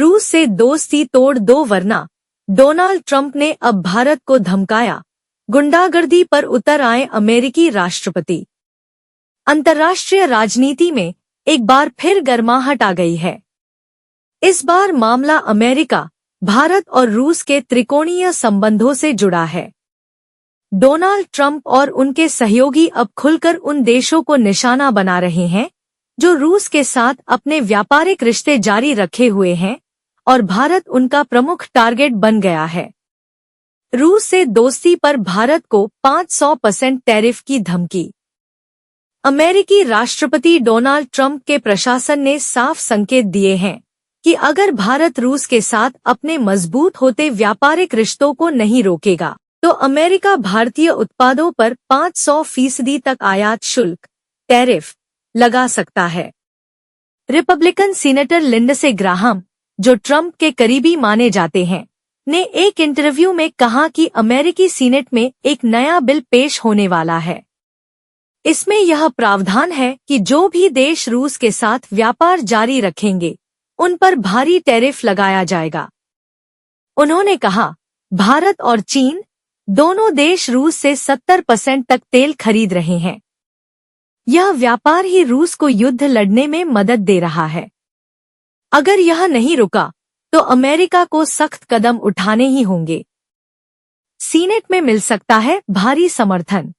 रूस से दोस्ती तोड़ दो वरना डोनाल्ड ट्रंप ने अब भारत को धमकाया, गुंडागर्दी पर उतर आए अमेरिकी राष्ट्रपति। अंतर्राष्ट्रीय राजनीति में एक बार फिर गर्माहट आ गई है। इस बार मामला अमेरिका, भारत और रूस के त्रिकोणीय संबंधों से जुड़ा है। डोनाल्ड ट्रंप और उनके सहयोगी अब खुलकर उन देशों को निशाना बना रहे हैं जो रूस के साथ अपने व्यापारिक रिश्ते जारी रखे हुए हैं, और भारत उनका प्रमुख टारगेट बन गया है। रूस से दोस्ती पर भारत को 500% टैरिफ की धमकी। अमेरिकी राष्ट्रपति डोनाल्ड ट्रंप के प्रशासन ने साफ संकेत दिए हैं कि अगर भारत रूस के साथ अपने मजबूत होते व्यापारिक रिश्तों को नहीं रोकेगा तो अमेरिका भारतीय उत्पादों पर 500% तक आयात शुल्क टैरिफ लगा सकता है। रिपब्लिकन सीनेटर लिंडसे ग्राहम, जो ट्रंप के करीबी माने जाते हैं, ने एक इंटरव्यू में कहा कि अमेरिकी सीनेट में एक नया बिल पेश होने वाला है। इसमें यह प्रावधान है कि जो भी देश रूस के साथ व्यापार जारी रखेंगे उन पर भारी टैरिफ लगाया जाएगा। उन्होंने कहा, भारत और चीन दोनों देश रूस से 70% तक तेल खरीद रहे हैं। यह व्यापार ही रूस को युद्ध लड़ने में मदद दे रहा है। अगर यह नहीं रुका तो अमेरिका को सख्त कदम उठाने ही होंगे। सीनेट में मिल सकता है भारी समर्थन।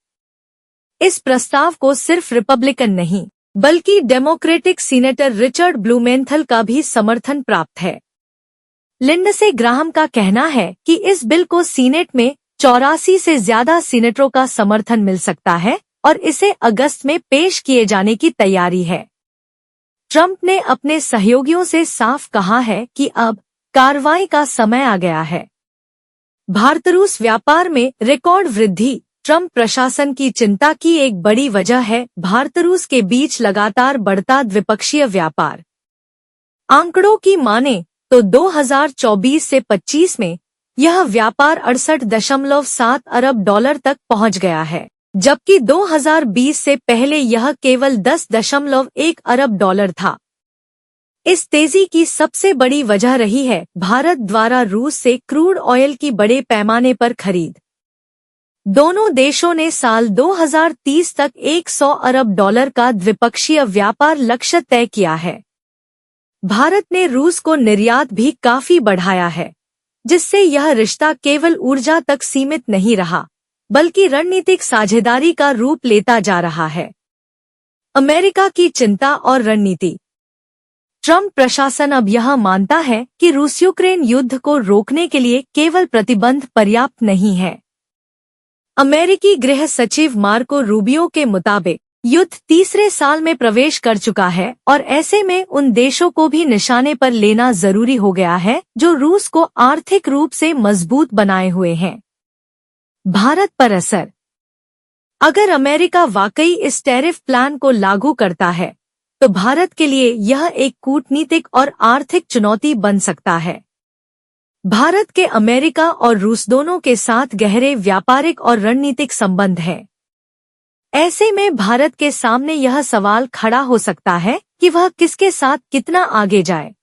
इस प्रस्ताव को सिर्फ रिपब्लिकन नहीं बल्कि डेमोक्रेटिक सीनेटर रिचर्ड ब्लूमेंथल का भी समर्थन प्राप्त है। लिंडसे ग्राहम का कहना है कि इस बिल को सीनेट में 84 से ज्यादा सीनेटरों का समर्थन मिल सकता है और इसे अगस्त में पेश किए जाने की तैयारी है। ट्रंप ने अपने सहयोगियों से साफ कहा है कि अब कार्रवाई का समय आ गया है। भारत रूस व्यापार में रिकॉर्ड वृद्धि ट्रंप प्रशासन की चिंता की एक बड़ी वजह है। भारत रूस के बीच लगातार बढ़ता द्विपक्षीय व्यापार। आंकड़ों की माने तो 2024 से 25 में यह व्यापार 68.7 अरब डॉलर तक पहुंच गया है, जबकि 2020 से पहले यह केवल 10.1 अरब डॉलर था। इस तेजी की सबसे बड़ी वजह रही है भारत द्वारा रूस से क्रूड ऑयल की बड़े पैमाने पर खरीद। दोनों देशों ने साल 2030 तक 100 अरब डॉलर का द्विपक्षीय व्यापार लक्ष्य तय किया है। भारत ने रूस को निर्यात भी काफी बढ़ाया है, जिससे यह रिश्ता केवल ऊर्जा तक सीमित नहीं रहा बल्कि रणनीतिक साझेदारी का रूप लेता जा रहा है। अमेरिका की चिंता और रणनीति। ट्रंप प्रशासन अब यह मानता है कि रूस यूक्रेन युद्ध को रोकने के लिए केवल प्रतिबंध पर्याप्त नहीं है। अमेरिकी गृह सचिव मार्को रूबियो के मुताबिक युद्ध तीसरे साल में प्रवेश कर चुका है और ऐसे में उन देशों को भी निशाने पर लेना जरूरी हो गया है जो रूस को आर्थिक रूप से मजबूत बनाए हुए हैं। भारत पर असर। अगर अमेरिका वाकई इस टैरिफ प्लान को लागू करता है तो भारत के लिए यह एक कूटनीतिक और आर्थिक चुनौती बन सकता है। भारत के अमेरिका और रूस दोनों के साथ गहरे व्यापारिक और रणनीतिक संबंध हैं। ऐसे में भारत के सामने यह सवाल खड़ा हो सकता है कि वह किसके साथ कितना आगे जाए।